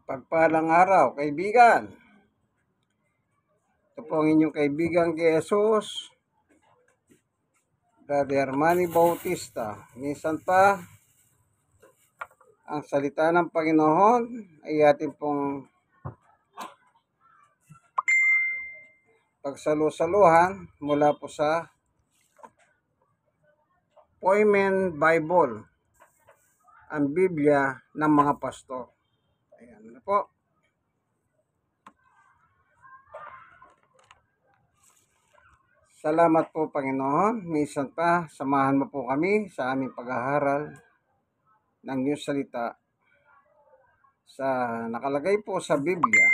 Pagpalang araw, kaibigan. Ito po ang inyong kaibigan kay Jesus, Brother Manny Bautista. Minsan pa, ang salita ng Panginoon ay ating pong pagsalusaluhan mula po sa Poimen Bible, ang Biblia ng mga pastor. Ayan na po. Salamat po, Panginoon. Minsan pa, samahan mo po kami sa aming pag-aaral ng iyong salita sa nakalagay po sa Biblia.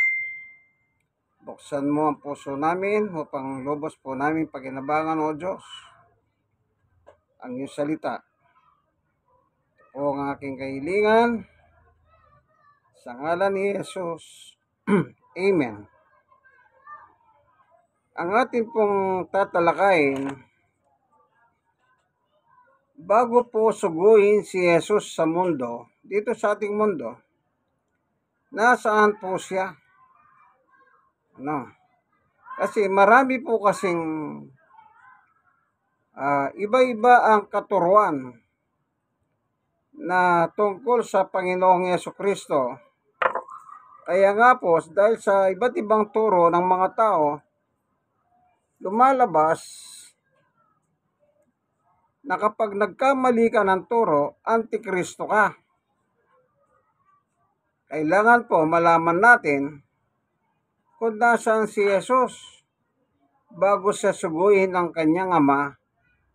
Buksan mo ang puso namin upang lubos po namin pagkinabangan, O Diyos, ang iyong salita. Ito po ang aking kahilingan sa ngalan ni Jesus. Amen. Ang ating pong tatalakayin, bago po suguhin si Jesus sa mundo, dito sa ating mundo, nasaan po siya? Kasi marami po kasing iba-iba ang katuruan na tungkol sa Panginoong Jesucristo. Kaya nga po, dahil sa iba't ibang turo ng mga tao, lumalabas na kapag nagkamali ka ng turo, antikristo ka. Kailangan po malaman natin kung nasaan si Jesus bago siya suguhin ang kanyang ama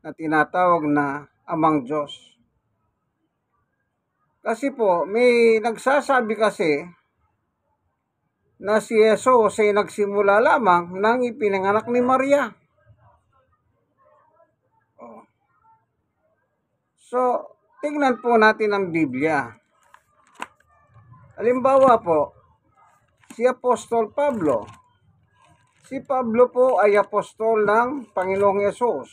na tinatawag na Amang Diyos. Kasi po, may nagsasabi kasi na si Jesus ay nagsimula lamang nang ipinanganak ni Maria. So, tingnan po natin ang Biblia. Halimbawa po, si Apostol Pablo. Si Pablo po ay apostol ng Panginoong Yesus.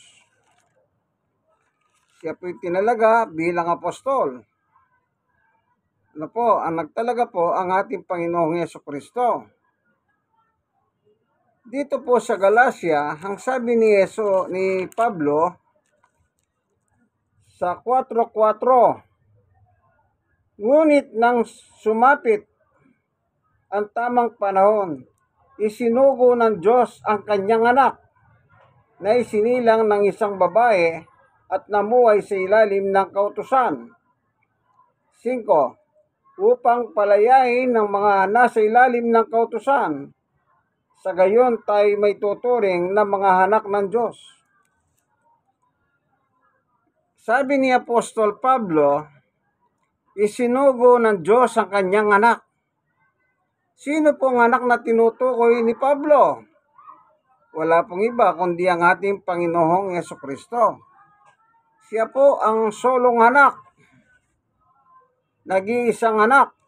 Siya po tinalaga bilang apostol. Ano po, ang nagtalaga po ang ating Panginoong Jesucristo. Dito po sa Galacia, ang sabi ni Pablo sa 4:4, ngunit nang sumapit ang tamang panahon, isinugo ng Diyos ang kanyang anak na isinilang ng isang babae at namuhay sa ilalim ng kautusan. 5. Upang palayain ng mga nasa ilalim ng kautusan, sa gayon tayo may tuturing na mga anak ng Diyos. Sabi ni Apostol Pablo, isinugo ng Diyos ang kanyang anak. Sino pong anak na tinutukoy ni Pablo? Wala pong iba kundi ang ating Panginoong Jesucristo. Siya po ang solong anak. Nag-iisang anak.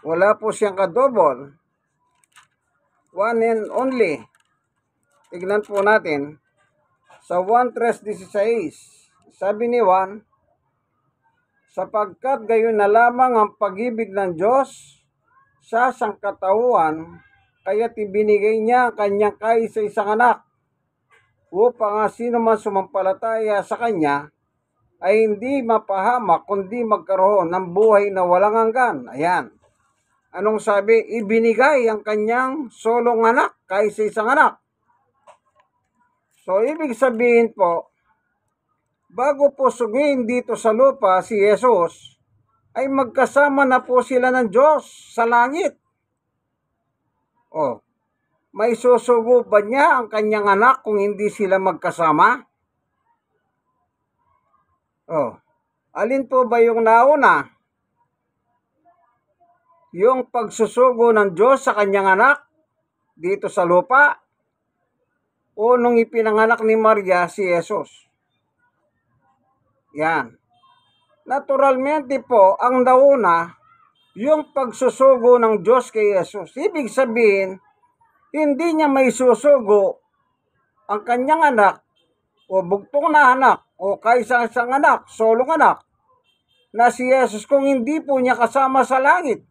Wala po siyang kadobol. One and only. Tignan po natin sa 1:16. Sabi ni Juan, sapagkat gayon na lamang ang pag-ibig ng Diyos sa sangkatauhan, kaya't ibinigay niya ang kanyang kaisa-isang anak, upang sino man sumampalataya sa kanya ay hindi mapahamak kundi magkaroon ng buhay na walang hanggan. Ayan. Anong sabi? Ibinigay ang kanyang solong anak, kaisa-isang anak. So, ibig sabihin po, bago po suguin dito sa lupa si Jesus, ay magkasama na po sila ng Diyos sa langit. May susugo ba niya ang kanyang anak kung hindi sila magkasama? Alin po ba yung nauna? Yung pagsusugo ng Diyos sa kanyang anak dito sa lupa, o nung ipinanganak ni Maria si Jesus? Yan. Naturalmente po, ang nauna, yung pagsusugo ng Diyos kay Jesus. Ibig sabihin, hindi niya may susugo ang kanyang anak, o bugtong na anak, o kaisa-isang anak, solong anak, na si Jesus kung hindi po niya kasama sa langit.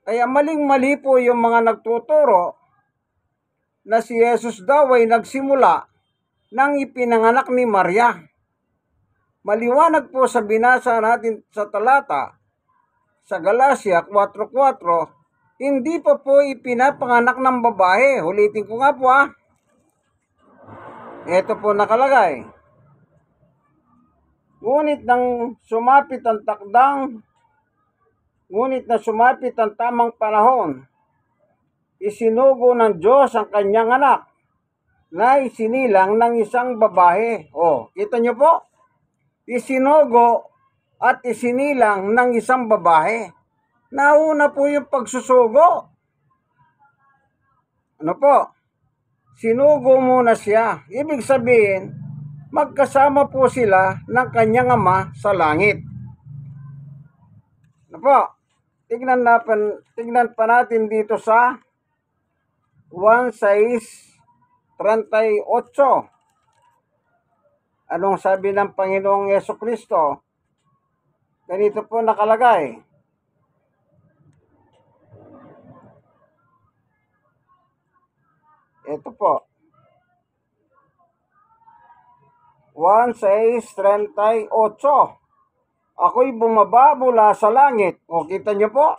Kaya maling-mali po yung mga nagtuturo na si Jesus daw ay nagsimula nang ipinanganak ni Maria. Maliwanag po sa binasa natin sa talata sa Galacia 4:4, hindi pa po ipinapanganak ng babae. Ulitin ko nga po Ito po nakalagay. Ngunit na sumapit ang tamang panahon, isinugo ng Diyos ang kanyang anak na isinilang ng isang babae. Kita nyo po? Isinugo at isinilang ng isang babae. Nauna po yung pagsusugo. Ano po? Sinugo muna siya. Ibig sabihin, magkasama po sila ng kanyang ama sa langit. Ano po? Tignan pa natin dito sa 1:6-38. Anong sabi ng Panginoong Yesukristo? Ganito po nakalagay. Ito po. 1:6-38. Ako'y bumaba mula sa langit. Kita nyo po?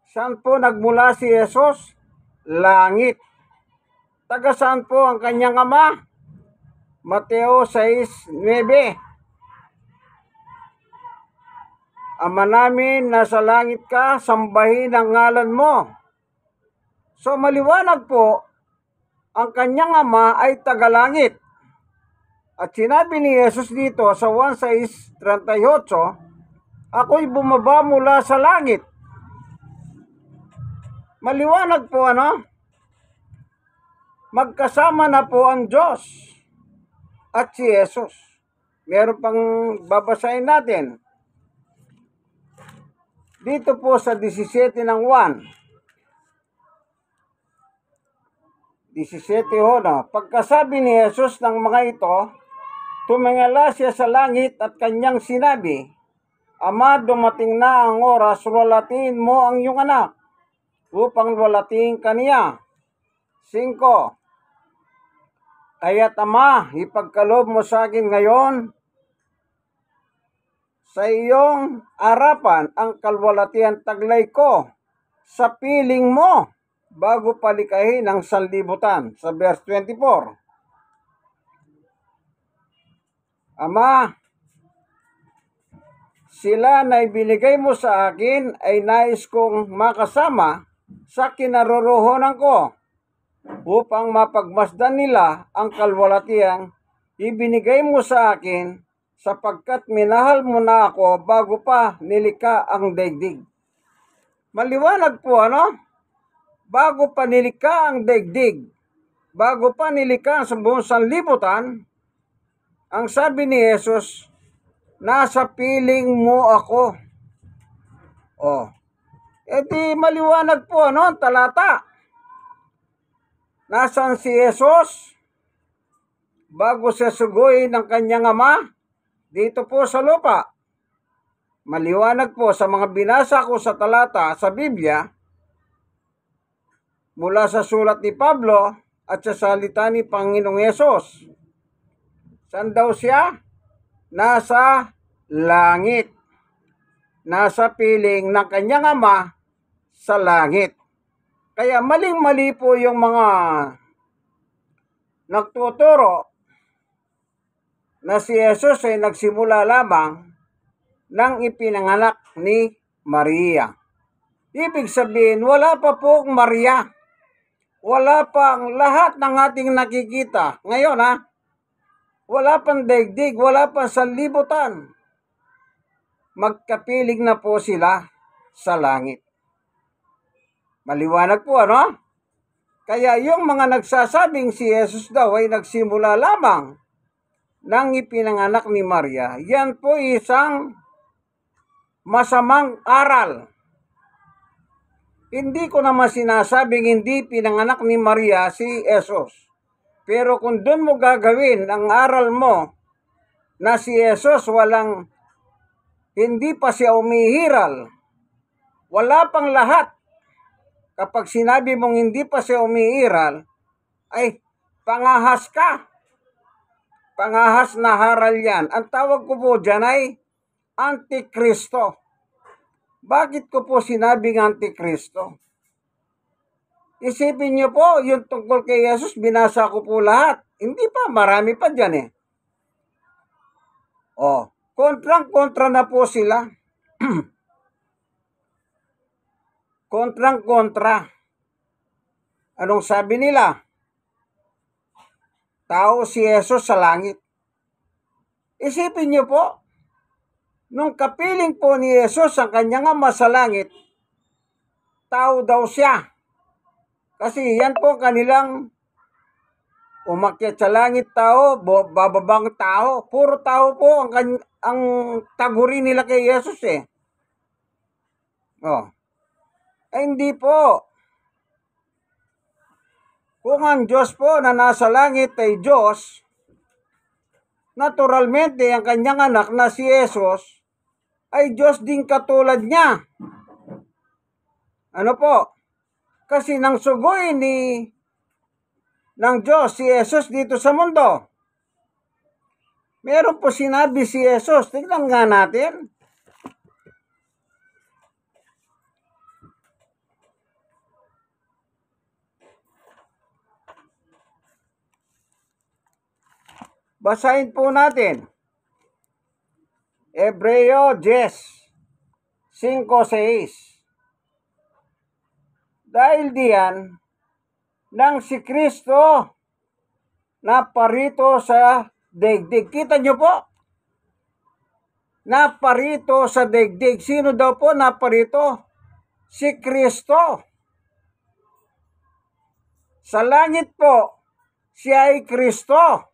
Saan po nagmula si Jesus? Langit. Taga saan po ang kanyang ama? Mateo 6:9. Ama namin, nasa langit ka, sambahin ang ngalan mo. So maliwanag po, ang kanyang ama ay tagalangit. At sinabi ni Jesus dito sa 1:6-38, ako'y bumaba mula sa langit. Maliwanag po magkasama na po ang Diyos at si Jesus. Meron pang babasahin natin. Dito po sa 17:1. 17 Pagkasabi ni Jesus ng mga ito, tumingala siya sa langit at kanyang sinabi, Ama, dumating na ang oras, lulatiin mo ang iyong anak, upang lulatiin kaniya. 5 Kaya't Ama, ipagkaloob mo sa akin ngayon, sa iyong harapan ang kalwalatian taglay ko sa piling mo bago palikahin ang sanlibutan. Sa verse 24. Ama, sila na ibinigay mo sa akin ay nais kong makasama sa kinaroroonan ko upang mapagmasdan nila ang kalwalatiang ibinigay mo sa akin sapagkat minahal mo na ako bago pa nilikha ang daigdig. Maliwanag po bago pa nilikha ang daigdig, bago pa nilikha sa buong sanlibutan, ang sabi ni Jesus, nasa piling mo ako. Edi maliwanag po talata. Nasaan si Jesus? Bago siya suguin ng kanyang ama, dito po sa lupa. Maliwanag po sa mga binasa ko sa talata sa Biblia, mula sa sulat ni Pablo at sa salita ni Panginoong Yesus. Saan daw siya? Nasa langit. Nasa piling ng kanyang ama sa langit. Kaya maling-mali po yung mga nagtuturo na si Jesus ay nagsimula lamang nang ipinanganak ni Maria. Ibig sabihin, wala pa po Maria. Wala pa ang lahat ng ating nakikita. Ngayon wala pang daigdig, wala pang sanlibutan. Magkapiling na po sila sa langit. Maliwanag po Kaya yung mga nagsasabing si Jesus daw ay nagsimula lamang nang ipinanganak ni Maria, yan po isang masamang aral. Hindi ko naman sinasabing hindi pinanganak ni Maria si Jesus. Pero kung doon mo gagawin ang aral mo na si Jesus hindi pa siya umihiral, wala pang lahat kapag sinabi mong hindi pa siya umiiral, ay pangahas ka. Pangahas na haral yan. Ang tawag ko po dyan ay Antikristo. Bakit ko po sinabing Antikristo? Isipin niyo po, yung tungkol kay Jesus, binasa ko po lahat. Hindi pa, marami pa dyan eh. Kontrang-kontra na po sila. Kontrang-kontra. Anong sabi nila? Tao si Jesus sa langit. Isipin niyo po, nung kapiling po ni Jesus ang kanyang ama sa langit, tao daw siya. Kasi yan po kanilang umakyat sa langit tao, bababang tao. Puro tao po ang taguri nila kay Jesus eh. Ay hindi po. Kung ang Diyos po na nasa langit ay Diyos, naturalmente ang kanyang anak na si Jesus ay Diyos din katulad niya. Ano po? Kasi nang sugoy ng Diyos si Jesus dito sa mundo, meron po sinabi si Jesus. Tingnan nga natin. Basahin po natin. Hebreo 10:5-6. Dahil diyan, nang si Kristo naparito sa daigdig. Kita nyo po? Naparito sa daigdig. Sino daw po naparito? Si Kristo. Sa langit po, siya ay Kristo.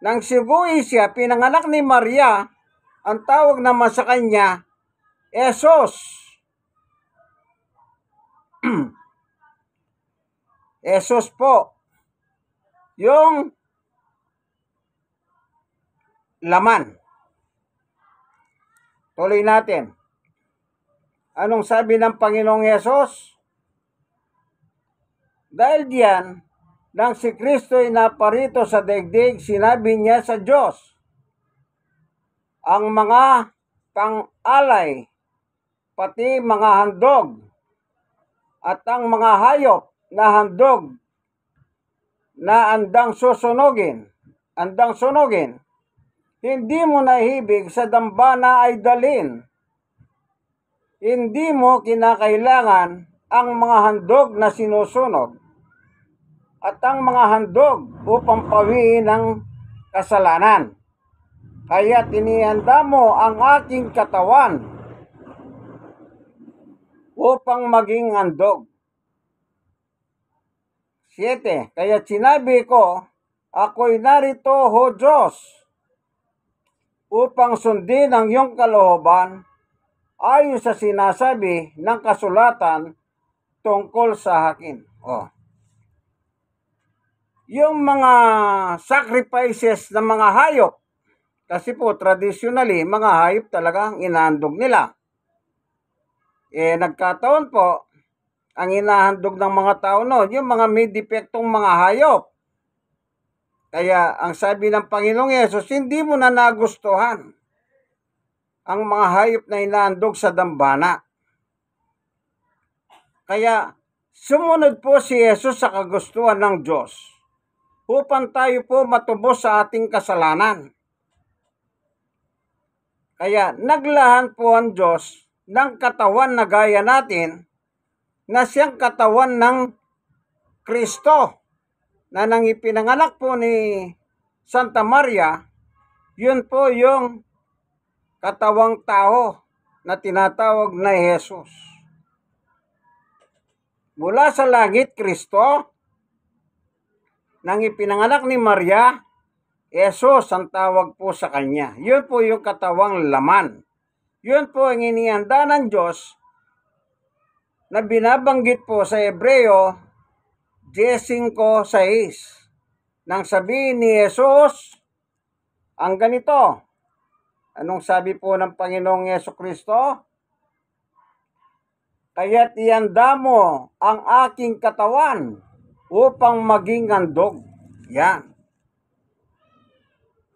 Nang siguhi siya, pinanganak ni Maria, ang tawag naman sa kanya, Jesus. Jesus po, yung laman. Tuloy natin. Anong sabi ng Panginoong Jesus? Dahil diyan, nang si Kristo ay naparito sa daigdig, sinabi niya sa Diyos, ang mga pang-alay, pati mga handog, at ang mga hayop na handog na andang sunugin, hindi mo nahibig sa dambana ay dalin. Hindi mo kinakailangan ang mga handog na sinusunog at ang mga handog upang pawiin ang kasalanan. Kaya tinihanda mo ang aking katawan upang maging handog. 7. Kaya sinabi ko, ako'y narito, ho Diyos, upang sundin ang iyong kalooban ayon sa sinasabi ng kasulatan tungkol sa akin. Yung mga sacrifices ng mga hayop, kasi po traditionally, mga hayop talaga ang inahandog nila. Nagkataon po, ang inahandog ng mga tao noon, yung mga may depektong mga hayop. Kaya ang sabi ng Panginoong Yesus, hindi mo na nagustuhan ang mga hayop na inahandog sa dambana. Kaya sumunod po si Yesus sa kagustuhan ng Diyos upang tayo po matubos sa ating kasalanan. Kaya naglahan po ang Diyos ng katawan na gaya natin, na siyang katawan ng Kristo, na nang ipinanganak po ni Santa Maria, yun po yung katawang tao na tinatawag na Jesus. Mula sa langit, Kristo, nang ipinanganak ni Maria, Jesus ang tawag po sa kanya. Yun po yung katawang laman. Yun po ang inihanda ng Diyos na binabanggit po sa Hebreo 10:5-6. Nang sabihin ni Jesus ang ganito, anong sabi po ng Panginoong Yesu Kristo? kaya't ihanda mo ang aking katawan upang maging handog. Yan.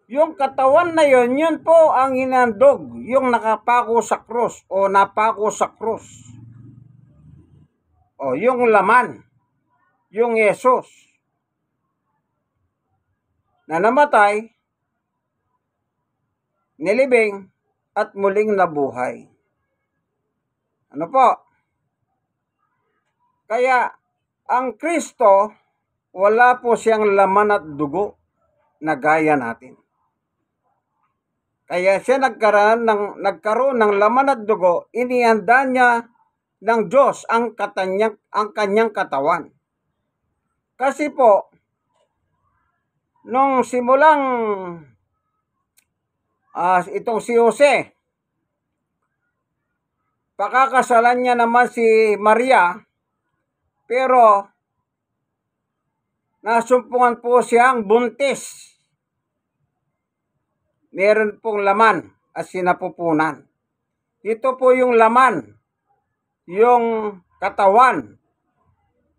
Yung katawan na yun po ang hinandog, yung nakapako sa krus o napako sa krus. O yung laman, yung Yesus na namatay, nilibing, at muling nabuhay. Ano po? Kaya ang Kristo, wala po siyang laman at dugo na gaya natin. Kaya siya nagkaroon ng laman at dugo, inihanda niya ng Diyos ang kanyang katawan. Kasi po, nung simulang itong si Jose, pakakasalan niya naman si Maria, pero nasumpungan po siyang buntis. Meron pong laman at sinapupunan. Ito po yung laman, yung katawan.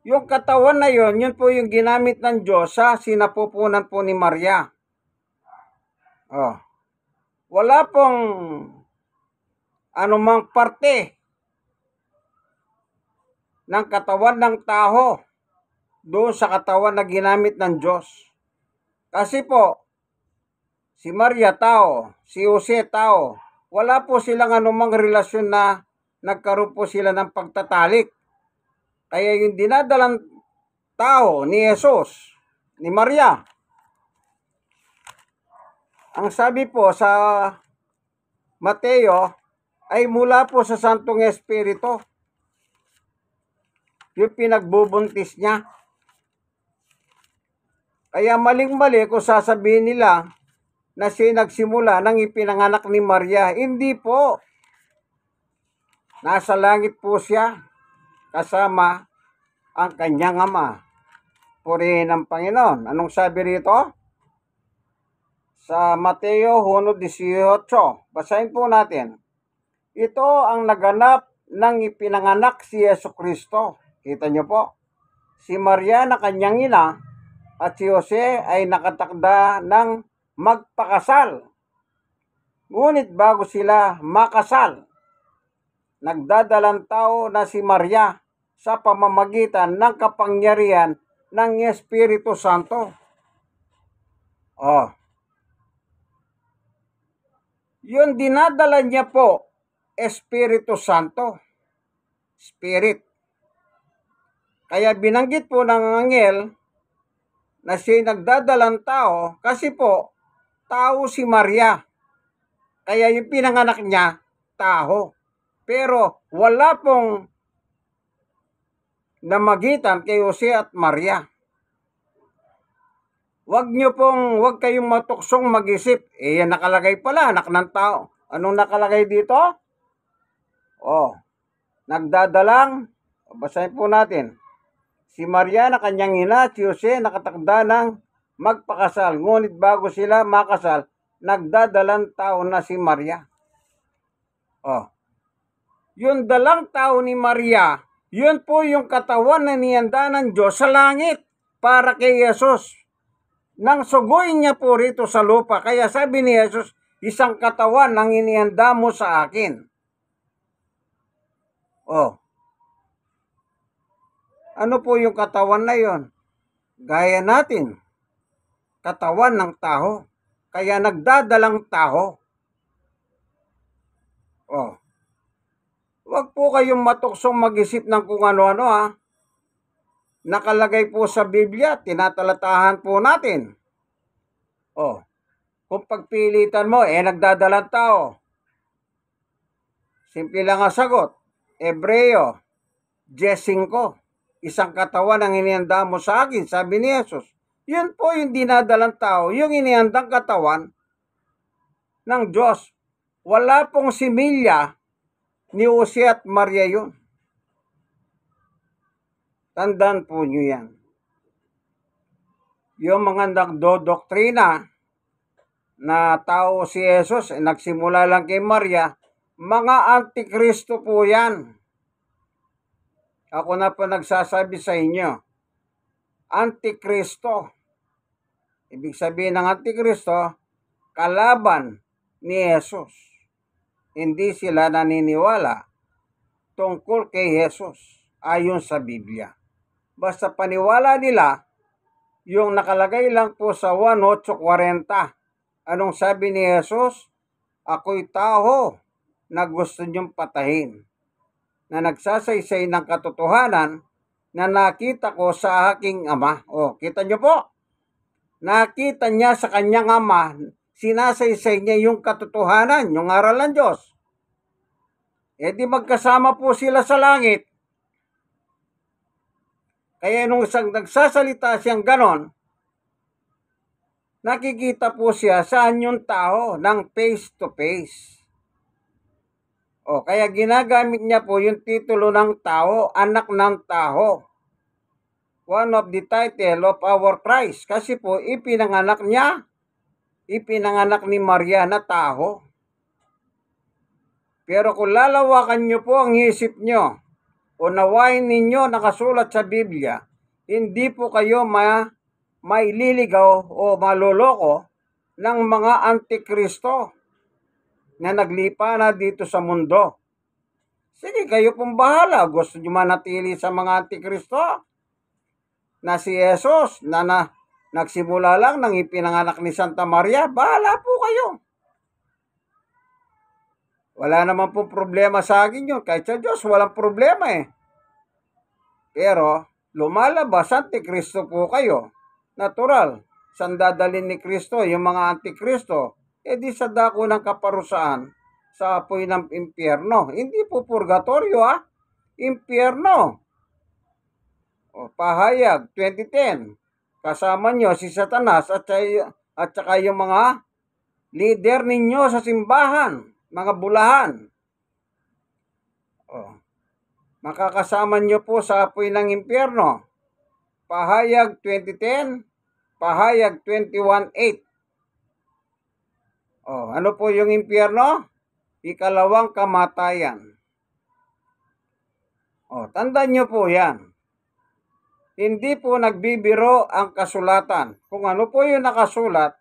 Yung katawan na yun po yung ginamit ng Diyos sa sinapupunan po ni Maria. Wala pong anumang parte ng katawan ng tao doon sa katawan na ginamit ng Diyos. Kasi po, si Maria tao, si Jose tao, wala po silang anumang relasyon na nagkaroon po sila ng pagtatalik. Kaya yung dinadalang tao ni Jesus, ni Maria, ang sabi po sa Mateo ay mula po sa Santong Espiritu. Yung pinagbubuntis niya. Kaya maling-mali kung sasabihin nila na siya nagsimula ng ipinanganak ni Maria. Hindi po. Nasa langit po siya kasama ang kanyang ama. Purihin ang Panginoon. Anong sabi rito? Sa Mateo 1:18. Basahin po natin. Ito ang naganap ng ipinanganak si Jesucristo. Kita niyo po. Si Maria na kanyang ina at si Jose ay nakatakda ng magpakasal. Ngunit bago sila makasal, nagdadalang tao na si Maria sa pamamagitan ng kapangyarihan ng Espiritu Santo. Yun dinadala niya po, Espiritu Santo. Spirit. Kaya binanggit po ng anghel na siya nagdadalang tao kasi po, tao si Maria. Kaya yung pinanganak niya, tao. Pero wala pong namagitan kay Jose at Maria. Huwag kayong matuksong mag-isip. Yan nakalagay pala, anak ng tao. Anong nakalagay dito? Nagdadalang, basahin po natin. Si Maria na kanyang ina, si Jose nakatakda ng magpakasal. Ngunit bago sila makasal, nagdadalang tao na si Maria. Yung dalang tao ni Maria, yun po yung katawan na nihanda ng Diyos sa langit para kay Jesus. Nang suguin niya po rito sa lupa. Kaya sabi ni Jesus, isang katawan ang inihanda mo sa akin. Ano po yung katawan na yon? Gaya natin. Katawan ng tao. Kaya nagdadalang tao. Huwag po kayong matuksong mag-isip ng kung ano-ano Nakalagay po sa Biblia, tinatalatahan po natin. Kung pagpilitan mo, nagdadalang tao. Simple lang ang sagot. Hebreo 10:5. Isang katawan ang inihanda mo sa akin, sabi ni Jesus. Yun po yung dinadalang tao, yung inihandang katawan ng Diyos. Wala pong similya ni Jose at Maria yun. Tandaan po nyo yan. Yung mga nagdodoktrina na tao si Jesus, nagsimula lang kay Maria, mga antikristo po yan. Ako na po nagsasabi sa inyo, Antikristo. Ibig sabihin ng Antikristo, kalaban ni Jesus. Hindi sila naniniwala tungkol kay Jesus ayon sa Biblia. Basta paniwala nila yung nakalagay lang po sa 1:8:40. Anong sabi ni Jesus? Ako'y tao na gusto niyong patahin, na nagsasaysay ng katotohanan na nakita ko sa aking ama. O, kita niyo po? Nakita niya sa kanyang ama, sinasaysay niya yung katotohanan, yung aral ng Diyos. E di magkasama po sila sa langit. Kaya nung isang nagsasalita siyang ganon, nakikita po siya saan yung tao ng face to face. O, kaya ginagamit niya po yung titulo ng tao, anak ng tao. One of the title of our Christ. Kasi po, ipinanganak ni Maria na tao. Pero kung lalawakan niyo po ang isip niyo, unawain ninyo nakasulat sa Biblia, hindi po kayo maililigaw o maloloko ng mga antikristo na naglipa na dito sa mundo. Sige, kayo pong bahala. Gusto nyo manatili sa mga antikristo na si Jesus na nagsimula lang nang ipinanganak ni Santa Maria, bahala po kayo. Wala naman po problema sa akin yun. Kahit sa Diyos, walang problema eh. Pero, lumalabas antikristo po kayo. Natural. Saan dadalhin ni Kristo yung mga antikristo? E di sa dako ng kaparusaan sa apoy ng impyerno. Hindi po purgatorio impyerno. O, Pahayag 20:10. Kasama nyo si Satanas at saka yung mga leader ninyo sa simbahan, mga bulahan. O, makakasama nyo po sa apoy ng impyerno. Pahayag 20:10, Pahayag 21:8. O, ano po yung impyerno? Ikalawang kamatayan. O, tandaan nyo po yan. Hindi po nagbibiro ang kasulatan. Kung ano po yung nakasulat,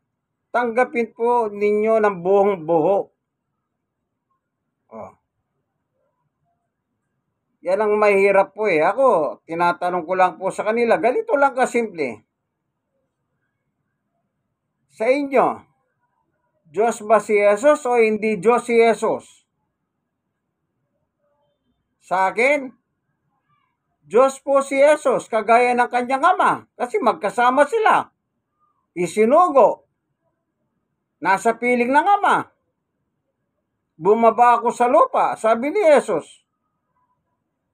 tanggapin po ninyo ng buong buo. Oh. Yan ang mahirap po eh. Ako, tinatanong ko lang po sa kanila, ganito lang kasimple. Sa inyo, Diyos ba si Jesus o hindi Diyos si Jesus? Sa akin, Diyos po si Jesus, kagaya ng kanyang ama, kasi magkasama sila. Isinugo, nasa piling ng ama. Bumaba ako sa lupa, sabi ni Jesus.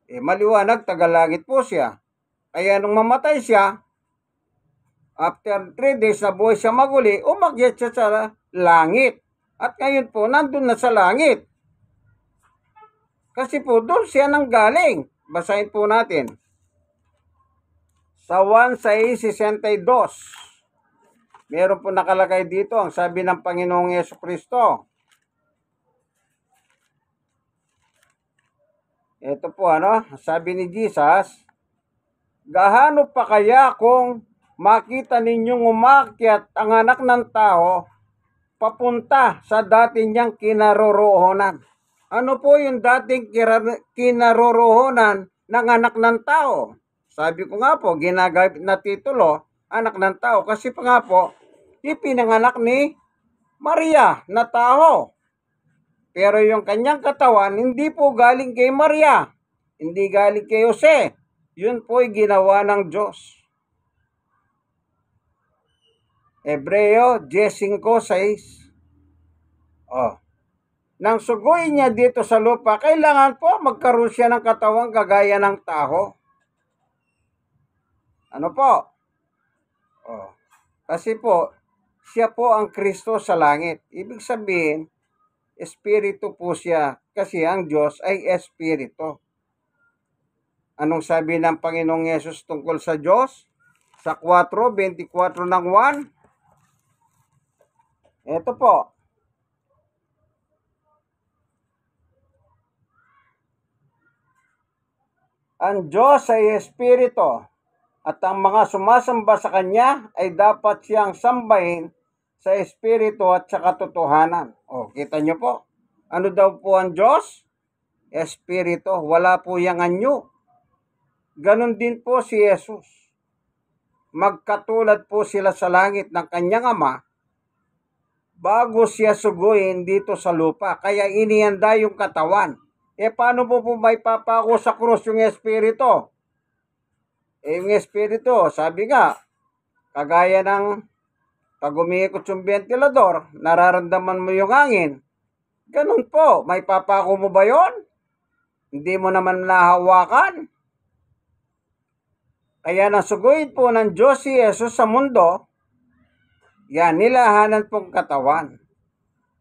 Maliwanag, tagalangit po siya. Kaya nung mamatay siya, after 3 days na buhay siya maguli, umakyat siya sa langit. At ngayon po, nandun na sa langit. Kasi po, doon siya nanggaling. Basahin po natin. Sa 1:6:62, meron po nakalagay dito ang sabi ng Panginoong Jesucristo. Ito po sabi ni Jesus, gaano pa kaya kung makita ninyong umakyat ang anak ng tao papunta sa dati niyang kinaroroonan? Ano po yung dating kinaroroonan ng anak ng tao? Sabi ko nga po, ginagamit na titulo, anak ng tao. Kasi pa nga po, ipinanganak ni Maria na tao. Pero yung kanyang katawan, hindi po galing kay Maria. Hindi galing kay Jose. Yun po'y ginawa ng Diyos. Hebreo 10:5-6. Nang suguin niya dito sa lupa, kailangan po magkaroon siya ng katawang kagaya ng tao. Ano po? Kasi po, siya po ang Kristo sa langit. Ibig sabihin, Espiritu po siya kasi ang Diyos ay Espiritu. Anong sabi ng Panginoong Yesus tungkol sa Diyos? Sa 4:24 Ito po. Ang Diyos ay Espiritu at ang mga sumasamba sa Kanya ay dapat siyang sambahin sa Espiritu at sa katotohanan. O, kita nyo po. Ano daw po ang Diyos? Espiritu. Wala po yang anyo. Ganon din po si Jesus. Magkatulad po sila sa langit ng Kanyang Ama bago siya suguin dito sa lupa. Kaya inihanda yung katawan. Paano po may papako sa krus yung Espiritu? Yung Espiritu, sabi nga, kagaya ng pag umiikot yung ventilador, nararamdaman mo yung hangin. Ganun po, may papako mo ba yon? Hindi mo naman nahawakan. Kaya nasuguin po ng Diyos si Jesus sa mundo, yan, nilahanan pong katawan.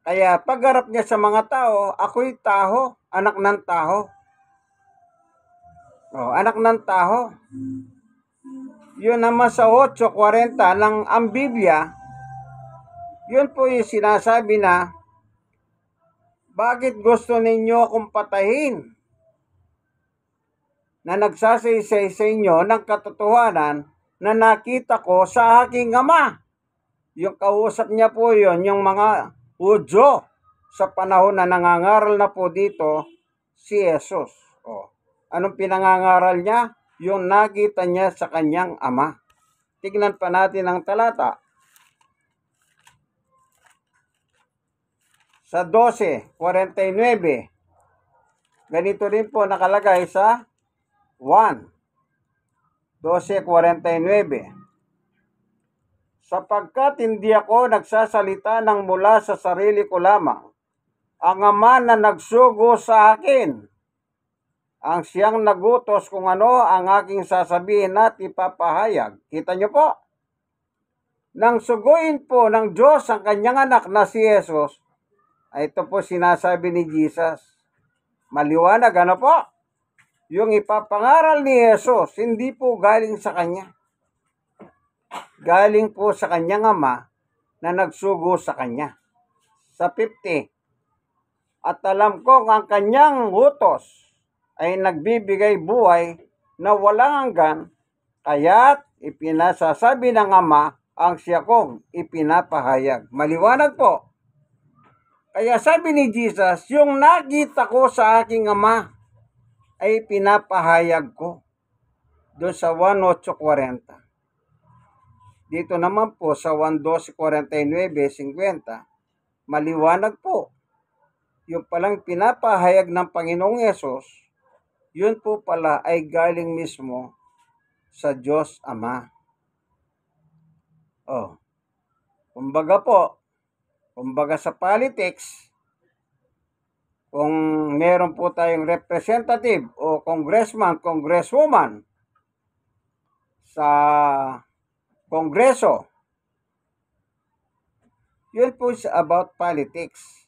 Kaya pagharap niya sa mga tao, ako'y taho, anak ng taho. O, anak ng taho. Yun naman sa 8:40 ng ang Biblia, yun po yung sinasabi na, bakit gusto ninyo akong patayin? Na nagsasaysay sa inyo ng katotohanan na nakita ko sa aking Ama. Yung kausap niya po yun, yung mga Hudyo sa panahon na nangangaral na po dito si Jesus. O, anong pinangangaral niya? Yung nakita niya sa kanyang Ama. Tignan pa natin ang talata. Sa 12:49, ganito rin po nakalagay sa 12:49. Sapagkat hindi ako nagsasalita ng mula sa sarili ko lamang, ang Ama na nagsugo sa akin, ang siyang nagutos kung ano ang aking sasabihin at ipapahayag. Kita niyo po? Nang suguin po ng Diyos ang kanyang anak na si Jesus, ay ito po sinasabi ni Jesus. Maliwanag, ano po? Yung ipapangaral ni Jesus, hindi po galing sa kanya. Galing po sa kanyang Ama na nagsugo sa kanya. Sa 50, at alam kong ang kanyang utos ay nagbibigay buhay na walang hanggan, kaya't ipinasasabi ng Ama ang siya kong ipinapahayag. Maliwanag po. Kaya sabi ni Jesus, yung nakita ko sa aking Ama ay pinapahayag ko. Doon sa 1:8:40. Dito naman po sa 1:12:49-50, maliwanag po. Yung palang pinapahayag ng Panginoong Yesus, yun po pala ay galing mismo sa Diyos Ama. Oh, kumbaga sa politics, kung meron po tayong representative o congressman, congresswoman sa Kongreso, yun po is about politics.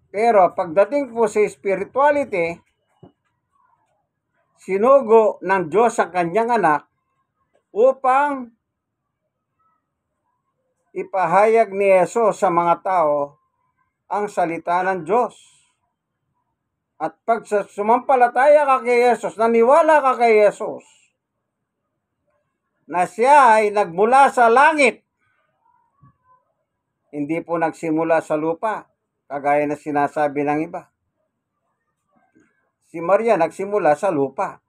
Pero pagdating po sa spirituality, sinugo ng Diyos ang kanyang anak upang ipahayag ni Jesus sa mga tao ang salita ng Diyos. At pag sumampalataya ka kay Jesus, naniwala ka kay Jesus, na siya ay nagmula sa langit, hindi po nagsimula sa lupa, kagaya na sinasabi ng iba. Si Maria nagsimula sa lupa.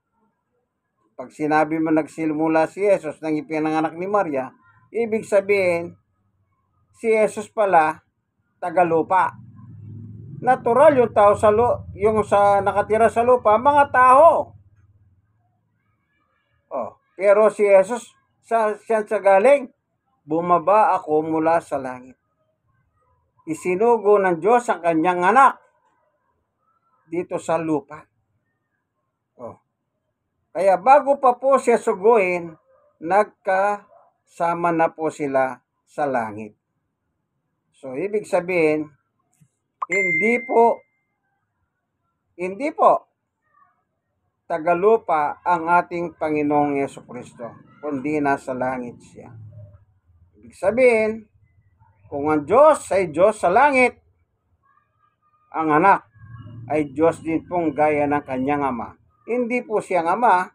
Pag sinabi mo nagsimula si Jesus nang ipinanganak ni Maria, ibig sabihin, si Jesus pala, taga-lupa. Natural yung tao yung sa nakatira sa lupa, mga tao. Oh, pero si Jesus, siya sa galing, bumaba ako mula sa langit. Isinugo ng Diyos ang kanyang anak dito sa lupa. Oh. Kaya bago pa po siya suguin, nagkasama na po sila sa langit. So, ibig sabihin, hindi po tagalupa ang ating Panginoong Jesucristo, kundi nasa langit siya. Ibig sabihin, kung ang Diyos ay Diyos sa langit, ang anak ay Diyos din pong gaya ng kanyang ama. Hindi po siyang ama,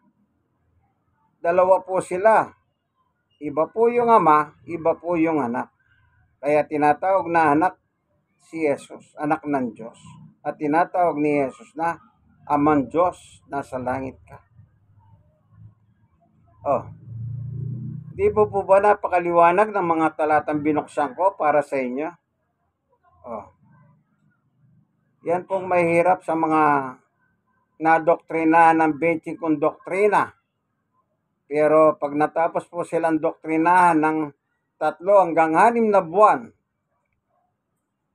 dalawa po sila. Iba po yung ama, iba po yung anak. Kaya tinatawag na anak si Jesus, anak ng Diyos. At tinatawag ni Jesus na Amang Diyos, nasa langit ka. Oh, di po ba napakaliwanag ng mga talatang binuksan ko para sa inyo? Oh, yan pong mahirap sa mga nadoktrina ng 20 kong doktrina. Pero pag natapos po silang doktrinahan ng 3 hanggang 6 na buwan,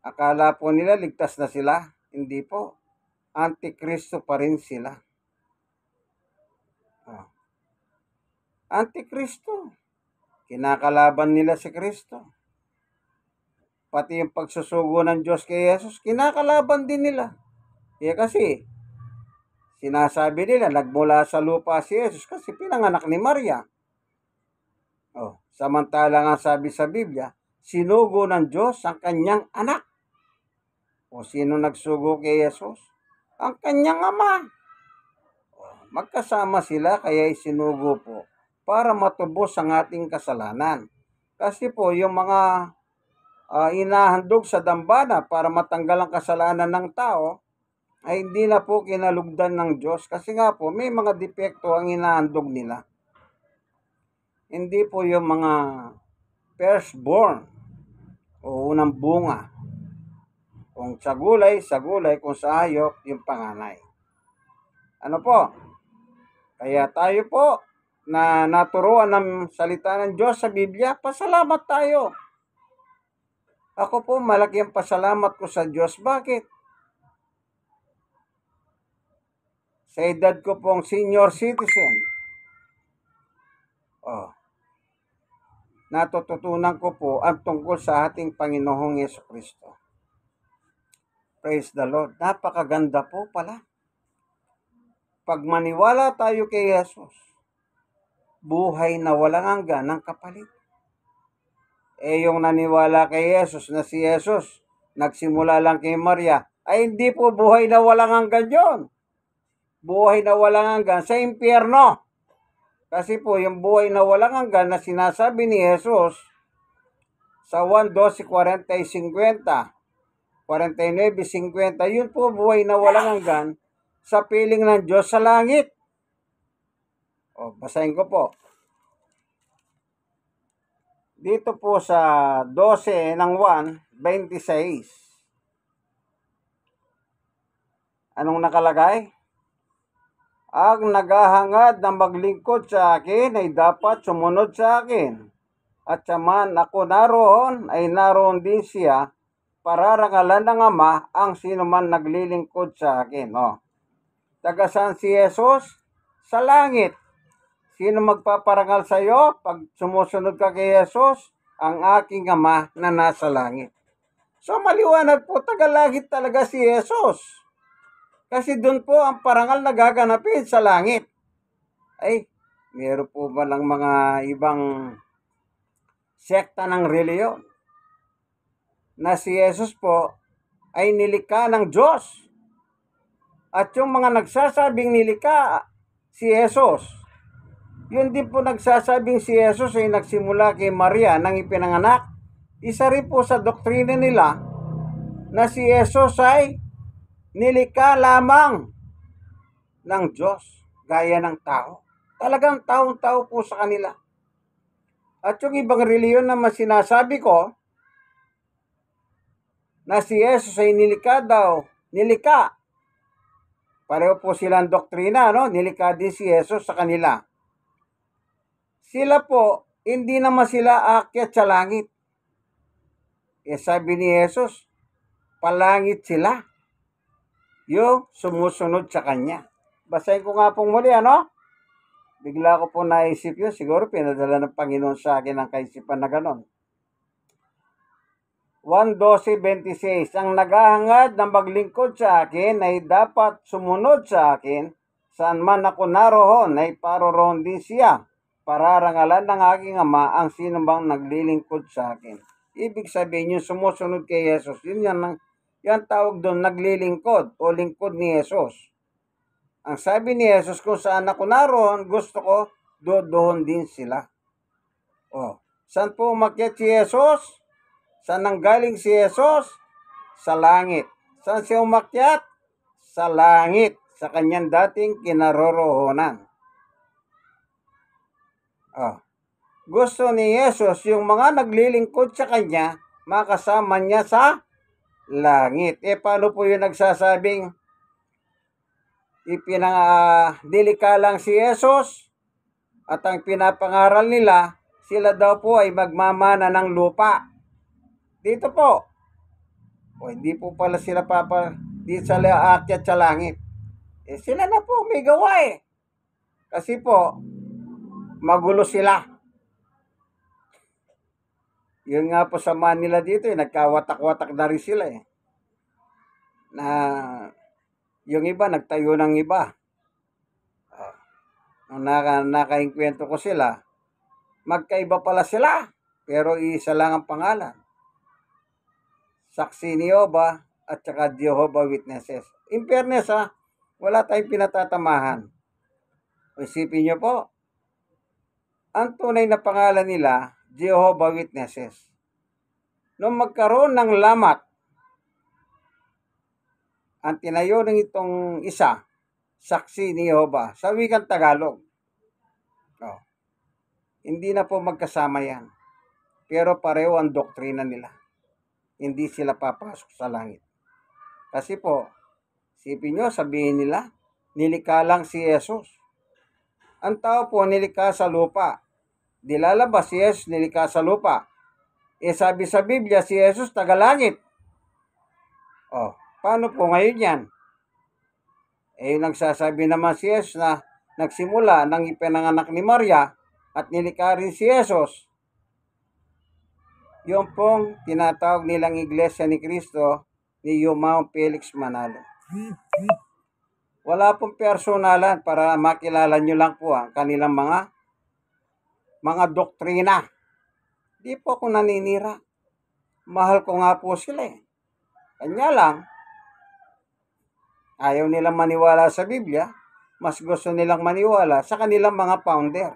akala po nila ligtas na sila. Hindi po. Antikristo pa rin sila. Oh. Antikristo. Kinakalaban nila si Kristo. Pati yung pagsusugo ng Diyos kay Jesus, kinakalaban din nila. Kasi sinasabi nila, nagmula sa lupa si Jesus kasi pinanganak ni Maria. Oh, samantala nga sabi sa Biblia, sinugo ng Diyos ang kanyang anak. O sino nagsugo kay Jesus? Ang kanyang ama. Oh, magkasama sila kaya isinugo po para matubos ang ating kasalanan. Kasi po yung mga inahandog sa dambana para matanggal ang kasalanan ng tao, ay hindi na po kinalugdan ng Diyos kasi nga po may mga depekto ang inahandog nila. Hindi po yung mga firstborn o unang bunga. Kung sa gulay, kung sa hayop, yung panganay. Ano po? Kaya tayo po na naturuan ng salita ng Diyos sa Biblia, pasalamat tayo. Ako po, malaki ang pasalamat ko sa Diyos. Bakit? Sa edad ko pong senior citizen, natututunan ko po ang tungkol sa ating Panginoong Jesucristo. Praise the Lord. Napakaganda po pala. Pag maniwala tayo kay Jesus, buhay na walang hanggan ng kapalit. Yung naniwala kay Jesus na si Jesus, nagsimula lang kay Maria, ay hindi po buhay na walang hanggan yon. Buhay na walang hanggan sa impyerno. Kasi po yung buhay na walang hanggan na sinasabi ni Jesus sa 1:12:40, 49:50, yun po buhay na walang hanggan sa piling ng Diyos sa langit. Basahin ko po. Dito po sa 12 ng 1:26. Anong nakalagay? Ang naghahangad na maglingkod sa akin ay dapat sumunod sa akin. At saman ako naroon ay naroon din siya, pararangalan ng Ama ang sino man naglilingkod sa akin. Taga saan si Jesus? Sa langit. Sino magpaparangal sa iyo pag sumusunod ka kay Jesus? Ang aking Ama na nasa langit. So maliwanag po, taga langit talaga si Jesus. Kasi doon po ang parangal na gaganapin sa langit. Ay, meron po ba lang mga ibang sekta ng reliyon na si Jesus po ay nilikha ng Diyos. At yung mga nagsasabing nilikha si Jesus, yun din po nagsasabing si Jesus ay nagsimula kay Maria nang ipinanganak. Isa rin po sa doktrina nila na si Jesus ay nilikha lamang ng Diyos, gaya ng tao. Talagang taong-tao po sa kanila. At yung ibang reliyon naman sinasabi ko, na si Jesus ay nilikha daw, nilikha. Pareho po silang doktrina, nilikha din si Jesus sa kanila. Sila po, hindi naman sila aakyat sa langit. Sabi ni Jesus, palangit sila. Yung sumusunod sa Kanya. Basahin ko nga pong muli, Bigla ko po naisip yun. Siguro pinadala ng Panginoon sa akin ang kaisipan na ganon. 1:12:26. Ang naghahangad na maglingkod sa akin ay dapat sumunod sa akin. Saan man ako naroon ay paroroon din siya. Pararangalan ng aking Ama ang sino bang naglilingkod sa akin. Ibig sabihin yung sumusunod kay Jesus. Yun Yan tawag doon naglilingkod o lingkod ni Jesus. Ang sabi ni Jesus, kung saan ako naroon, gusto ko, doon din sila. Saan po umakyat si Jesus? Saan nanggaling si Jesus? Sa langit. Saan siya umakyat? Sa langit. Sa kanyang dating kinaroroonan. Gusto ni Jesus yung mga naglilingkod sa kanya, makasama niya sa langit. Paano po yung nagsasabing dilika lang si Jesus at ang pinapangaral nila, sila daw po ay magmamana ng lupa. Dito po. Hindi po pala sila di sila aakyat sa langit. Sila na po may gawa Kasi po, magulo sila. Yun nga po sa Manila dito, nagkawatak-watak na rin sila na yung iba, nagtayo ng iba. Nung nakainkwento ko sila, magkaiba pala sila, pero isa lang ang pangalan. Saksi ni Jehovah at saka Jehovah Witnesses. In fairness wala tayong pinatatamahan. Isipin nyo po, ang tunay na pangalan nila, Jehovah Witnesses. Nung magkaroon ng lamat, ang tinayo ng itong isa, saksi ni Jehovah, sa wikang Tagalog. Hindi na po magkasama yan. Pero pareho ang doktrina nila. Hindi sila papasok sa langit. Kasi po, isipin nyo, sabihin nila, nilikha lang si Jesus. Ang tao po nilikha sa lupa. Dilalabas si Jesus nilikha sa lupa. Sabi sa Biblia, si Jesus tagalangit. Paano po ngayon yan? Yung nagsasabi naman si Jesus na nagsimula nang ipinanganak ni Maria at nilikha rin si Jesus. Yung pong tinatawag nilang Iglesia ni Cristo ni Yumao Felix Manalo. Wala pong personalan para makilala nyo lang po ang kanilang mga doktrina. Di po ako naninira. Mahal ko nga po sila Kanya lang, ayaw nilang maniwala sa Biblia, mas gusto nilang maniwala sa kanilang mga founder.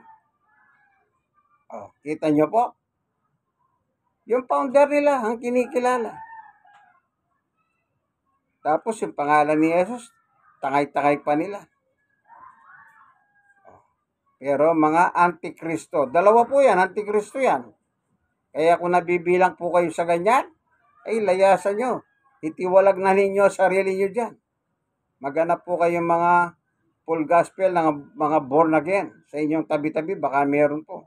Kita nyo po? Yung founder nila ang kinikilala. Tapos yung pangalan ni Jesus, tangay-tangay pa nila. Pero mga antikristo, dalawa po yan, antikristo yan. Kaya kung nabibilang po kayo sa ganyan, layasan nyo. Itiwalag na ninyo sarili nyo dyan. Maghanap po kayong mga full gospel, mga born again. Sa inyong tabi-tabi, baka meron po.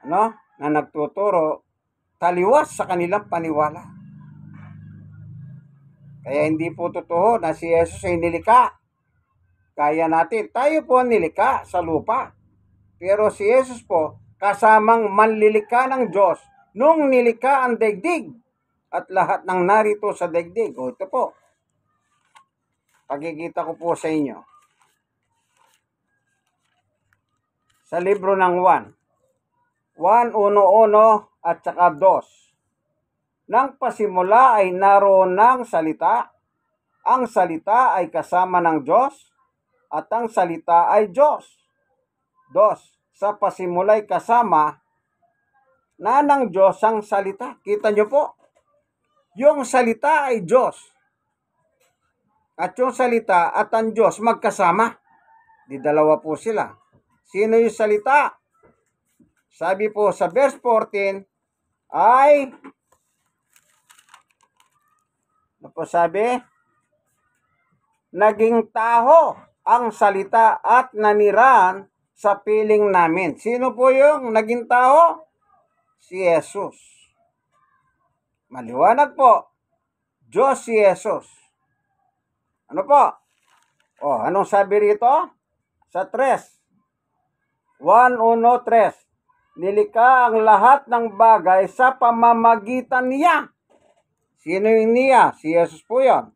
Na nagtuturo, taliwas sa kanilang paniwala. Kaya hindi po totoo na si Jesus ay nilikha. Kaya natin, tayo po nilikha sa lupa. Pero si Jesus po, kasamang manlilikha ng Diyos nung nilikha ang daigdig at lahat ng narito sa daigdig. Ito po. Pagkikita ko po sa inyo. Sa libro ng 1:1 at saka 2. Nang pasimula ay naroon ng salita. Ang salita ay kasama ng Diyos at ang salita ay Diyos. 2. Sa pasimula'y kasama na ng Diyos ang salita. Kita nyo po? Yung salita ay Diyos. At yung salita at ang Diyos magkasama. Di dalawa po sila. Sino yung salita? Sabi po sa verse 14 ay ano po sabi? Naging taho ang salita at nanirahan sa piling namin. Sino po yung naging tao? Si Jesus. Maliwanag po. Diyos si Jesus. Ano po? Anong sabi rito? Sa 3. 1:1-3. Nilikha ang lahat ng bagay sa pamamagitan niya. Sino yung niya? Si Jesus po yun.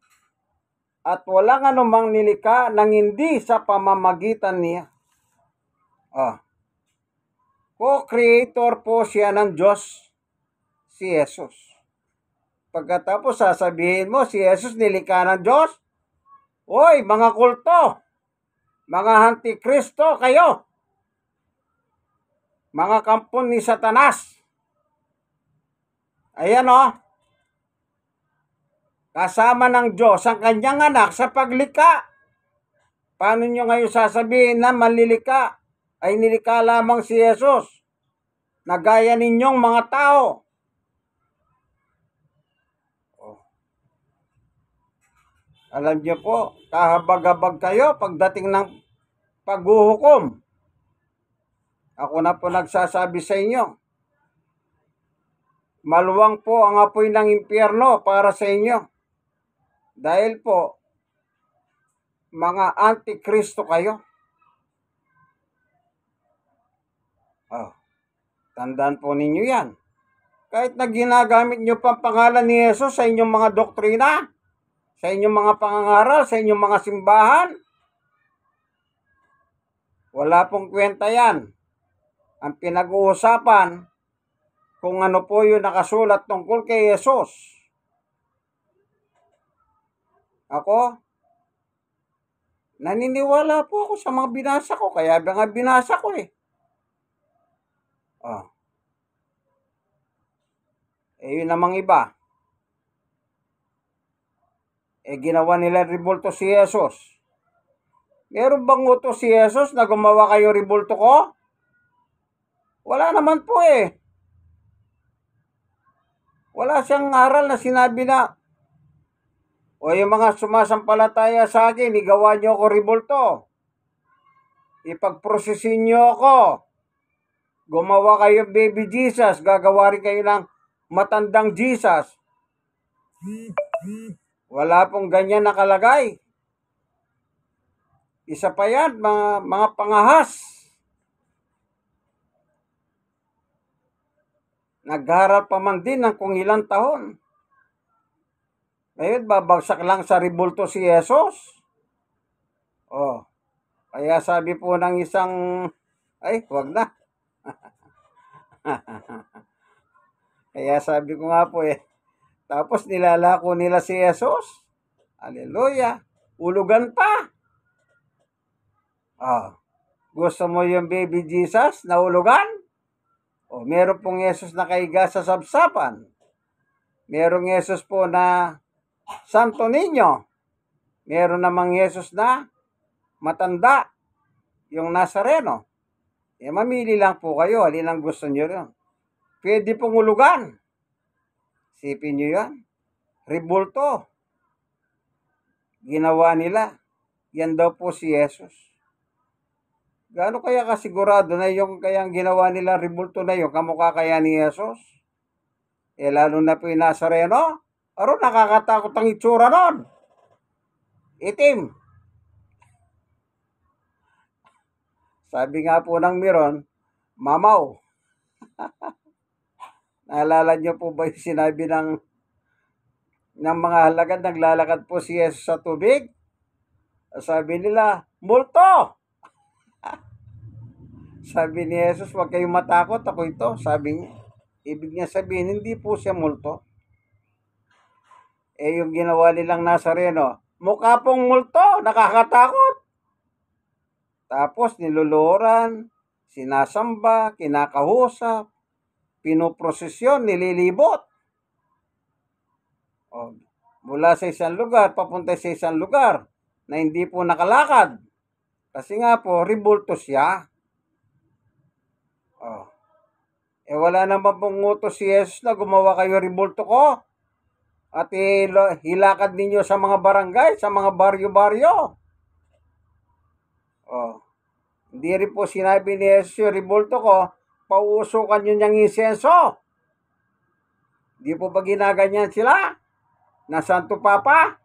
At walang anumang nilikha nang hindi sa pamamagitan niya. Co-creator po siya ng Diyos, si Jesus. Pagkatapos sasabihin mo, si Jesus nilikha ng Diyos? Oy, mga kulto, mga antikristo kayo, mga kampon ni Satanas. Ayan o, kasama ng Diyos ang kanyang anak sa paglikha. Paano nyo ngayon sasabihin na manlilika ay nilikha lamang si Jesus na gaya ninyong mga tao? Alam nyo po, kahabag-habag kayo pagdating ng paghuhukom. Ako na po nagsasabi sa inyo, maluwang po ang apoy ng impyerno para sa inyo. Dahil po, mga antikristo kayo. Tandaan po ninyo yan. Kahit na ginagamit nyo pang pangalan ni Jesus sa inyong mga doktrina, sa inyong mga pangangaral, sa inyong mga simbahan, wala pong kwenta yan. Ang pinag-uusapan, kung ano po yung nakasulat tungkol kay Jesus. Ako, naniniwala po ako sa mga binasa ko, kaya nga binasa ko eh. Yun namang iba. Ginawa nila ribulto si Jesus. Meron bang utos si Jesus na gumawa kayo ribulto ko? Wala naman po eh. Wala siyang aral na sinabi na, o yung mga sumasampalataya sa akin, igawa niyo ako ribulto. Ipagprosesin niyo ako. Gumawa kayo baby Jesus, gagawa rin kayo ng matandang Jesus. Wala pong ganyan nakalagay. Isa pa yan, mga pangahas. Nagharal pa man din ng kung ilang taon. Ngayon, babagsak lang sa ribulto si Jesus. Kaya sabi po ng isang, wag na. Kaya sabi ko nga po tapos nilalako nila si Jesus. Hallelujah. Ulugan pa. Gusto mo yung baby Jesus na ulugan? Meron pong Jesus na kaiga sa sabsapan. Merong Jesus po na Santo Niño. Meron namang Jesus na matanda, yung Nazareno. Mamili lang po kayo, alin ang gusto nyo rin. Pwede pong ulugan. Sipin nyo yan. Ribulto. Ginawa nila. Yan daw po si Jesus. Gaano kaya kasigurado na yung kayang ginawa nila ribulto na yung kamukha kaya ni Jesus? Lalo na po yung Nazareno. Nakakatakot ang itsura nun. Itim. Sabi nga po ng Miron, mamaw. Naalala niyo po ba yung sinabi ng mga halagad, naglalakad po si Jesus sa tubig? Sabi nila, multo! Sabi ni Jesus, huwag kayong matakot, ako ito. Sabi niya, ibig niya sabihin, hindi po siya multo. Yung ginawa nilang Nazareno, mukha pong multo, nakakatakot. Tapos niluluran, sinasamba, kinakahusap, pinoprosesyon, nililibot. Mula sa isang lugar, papunta sa isang lugar na hindi po nakalakad. Kasi nga po, ribulto siya. Wala naman pong utos si Jesus na gumawa kayo ribulto ko at hilakad ninyo sa mga barangay, sa mga baryo-baryo. Hindi rin po sinabi ni Jesus yung ribulto ko, pauusukan nyo niyang insenso. Di po ba ginaganyan sila? Na Santo Papa?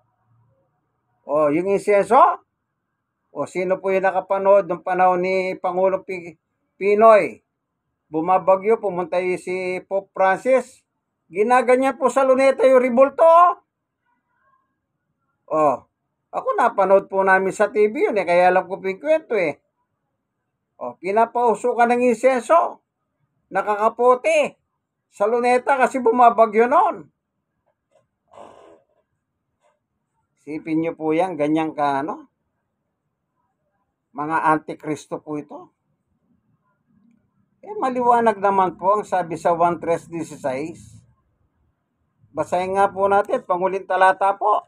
Yung insenso? Sino po yung nakapanood ng panahon ni Pangulong Pinoy? Bumabagyo, pumunta si Pope Francis. Ginaganyan po sa luneta yung ribulto. Ako napanood po namin sa TV yun kaya alam ko po yung kwento pinapausukan ng insenso. Nakakapote sa luneta kasi bumabagyo noon. Isipin nyo po yan, ganyan ka, ano? Mga antikristo po ito. Maliwanag naman po ang sabi sa 1:3:16. Basahin nga po natin, panguling talata po.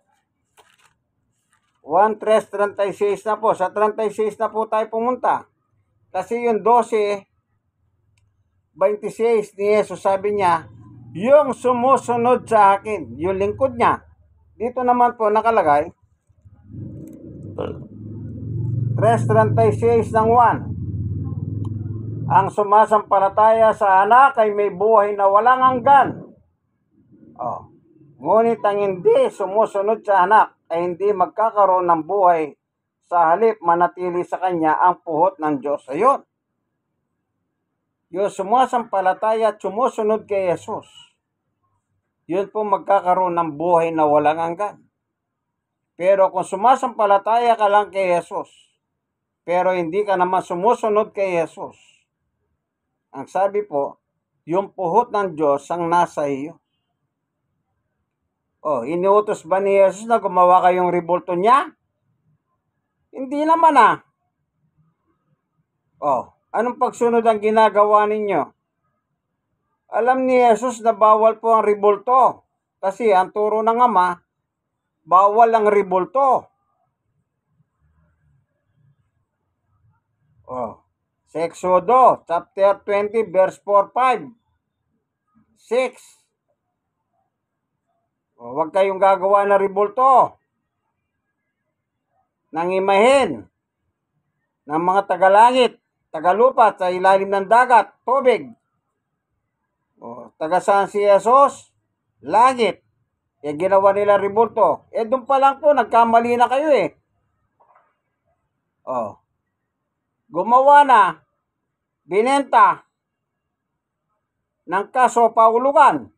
1:3:36 na po. Sa 36 na po tayo pumunta. Kasi yung 12:26 ni Jesus, sabi niya, yung sumusunod sa akin, yung lingkod niya. Dito naman po nakalagay, 3:36 ng 1. Ang sumasampalataya sa anak ay may buhay na walang hanggan. Ngunit ang hindi sumusunod sa anak ay hindi magkakaroon ng buhay, sa halip manatili sa kanya ang puhot ng Diyos. Ayun. Yung sumasampalataya at sumusunod kay Jesus, yun po magkakaroon ng buhay na walang hanggan. Pero kung sumasampalataya ka lang kay Jesus, pero hindi ka naman sumusunod kay Jesus, ang sabi po, yung puhot ng Diyos ang nasa iyo. Iniutos ba ni Jesus na gumawa kayong rebulto niya? Hindi naman anong pagsunod ang ginagawa ninyo? Alam ni Jesus na bawal po ang rebulto. Kasi ang turo ng Ama, bawal ang rebulto. Sa Exodo, chapter 20, verse 4, 5, 6. Huwag kayong gagawa ng rebulto ng imahen ng mga tagalangit, tagalupa sa ilalim ng dagat, tubig. Taga saan si Jesus? Langit. Ginawa nila rebulto. Doon pa lang po, nagkamali na kayo Gumawa na, binenta ng kaso paulugan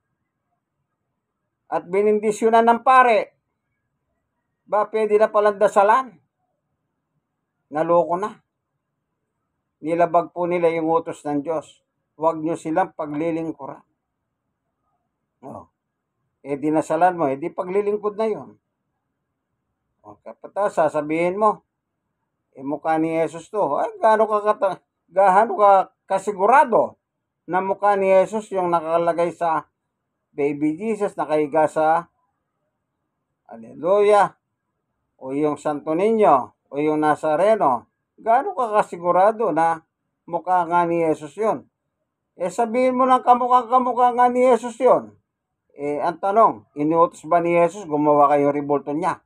at binindisyonan ng pare. Ba, pwede na palang dasalan? Naloko na. Nilabag po nila yung utos ng Diyos. Huwag nyo silang paglilingkuran. Dinasalan mo, di paglilingkod na yun. Kapata, sasabihin mo, mukha ni Jesus to. Gaano ka kasigurado na mukha ni Jesus yung nakalagay sa baby Jesus, nakahiga sa Hallelujah, o yung Santo Niño, o yung Nazareno? Gaano ka kasigurado na mukha nga ni Jesus yun? Sabihin mo lang kamukha nga ni Jesus yun. Ang tanong, iniutos ba ni Jesus gumawa kayo rebulto niya?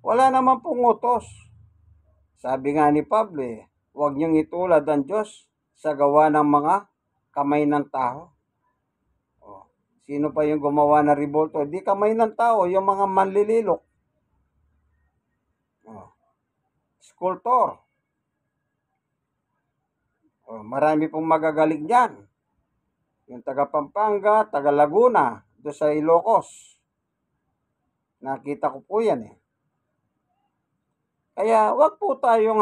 Wala naman pong utos. Sabi nga ni Pablo, huwag niyong itulad ang Diyos sa gawa ng mga kamay ng tao. Sino pa yung gumawa ng rebulto? Di kamay ng tao, yung mga manlililok. Sculptor. Marami pong magagaling dyan. Yung taga Pampanga, taga Laguna, doon sa Ilocos. Nakita ko po yan Kaya wag po tayong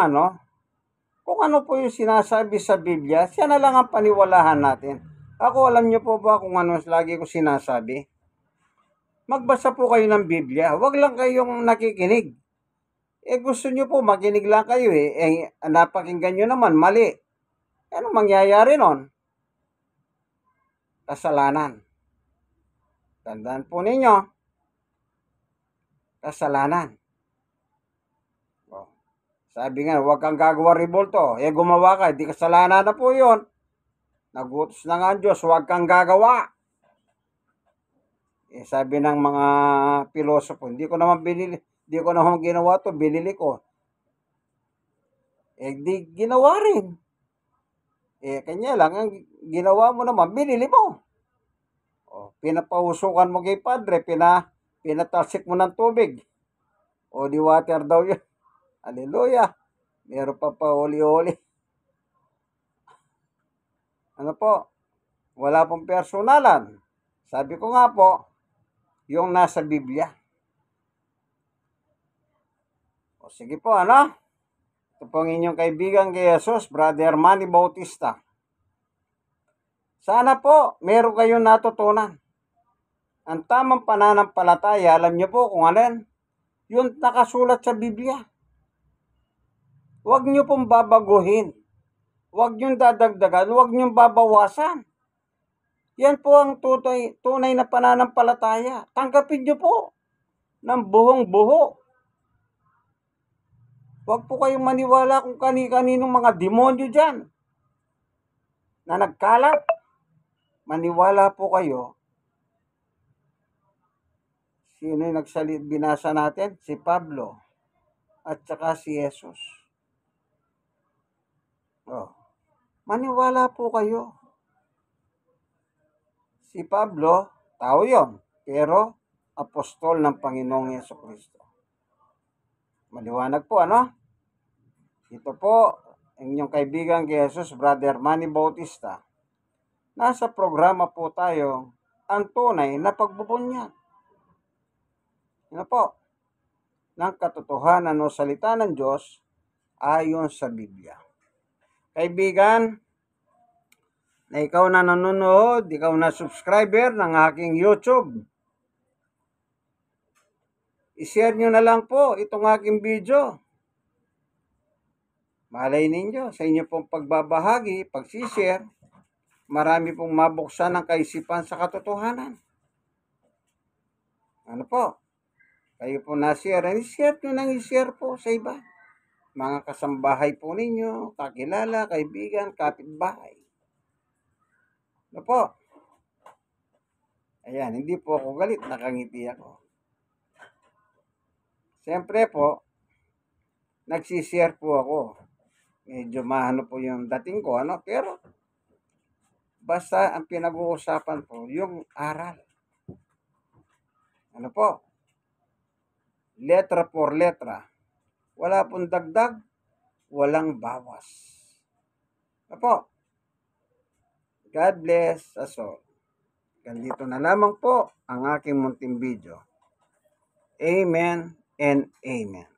kung ano po yung sinasabi sa Biblia, siya na lang ang paniwalahan natin. Ako, alam niyo po ba kung ano lagi ko sinasabi? Magbasa po kayo ng Biblia. Wag lang kayong nakikinig. Gusto niyo po, makinig lang kayo napakinggan niyo naman, mali. Ano mangyayari nun? Kasalanan. Tandaan po ninyo, kasalanan. Sabi nga, huwag kang gagawa rebulto. Gumawa ka, di kasalanan na po yun. Nagutos na nga ang Diyos, huwag kang gagawa. Sabi ng mga pilosopo, hindi ko naman ginawa to, binili ko. Di ginawa rin. Kanya lang, ang ginawa mo naman, binili mo. Pinapausukan mo kay Padre, pinatalsik mo ng tubig. Di water daw yun. Hallelujah. Meron pa oli-oli. Ano po? Wala pong personalan. Sabi ko nga po, yung nasa Biblia. Sige po, Ito pong inyong kaibigan kay Jesus, Brother Manny Bautista. Sana po, meron kayong natutunan. Ang tamang pananampalataya, alam niyo po kung ano yan? Yung nakasulat sa Biblia. Huwag niyo pong babaguhin. Huwag niyo dadagdagan, huwag niyo babawasan. Yan po ang tunay na pananampalataya. Tanggapin niyo po ng buhong buho. Huwag po kayong maniwala kung kani-kaninong mga demonyo dyan na nagkalat. Maniwala po kayo. Sino yung binasa natin? Si Pablo at saka si Jesus. Oh. Maniwala po kayo. Si Pablo, tao yon, pero apostol ng Panginoong Jesucristo. Maliwanag po, ano? Ito po, inyong kaibigan kay Jesus, Brother Manny Bautista. Nasa programa po tayo, ang tunay na pagbubunyan. Ano po? Ng katotohanan o salita ng Diyos ayon sa Biblia. Kaibigan, na ikaw na nanonood, ikaw na subscriber ng aking YouTube, i-share nyo na lang po itong aking video. Malay ninyo, sa inyo pong pagbabahagi, pagsishare, marami pong mabuksan ng kaisipan sa katotohanan. Ano po? Kayo po na-share, i-share nyo nang i-share po sa iba. Mga kasambahay po ninyo, kakilala, kaibigan, kapitbahay. Ano po? Ayan, hindi po ako galit, nakangiti ako. Siyempre po, nagsishare po ako. Medyo mahano po yung dating ko, ano? Pero, basta ang pinag-uusapan po, yung aral. Ano po? Letra por letra. Wala pong dagdag, walang bawas. Ano po? God bless us all. Ganito na lamang po ang aking munting video. Amen and amen.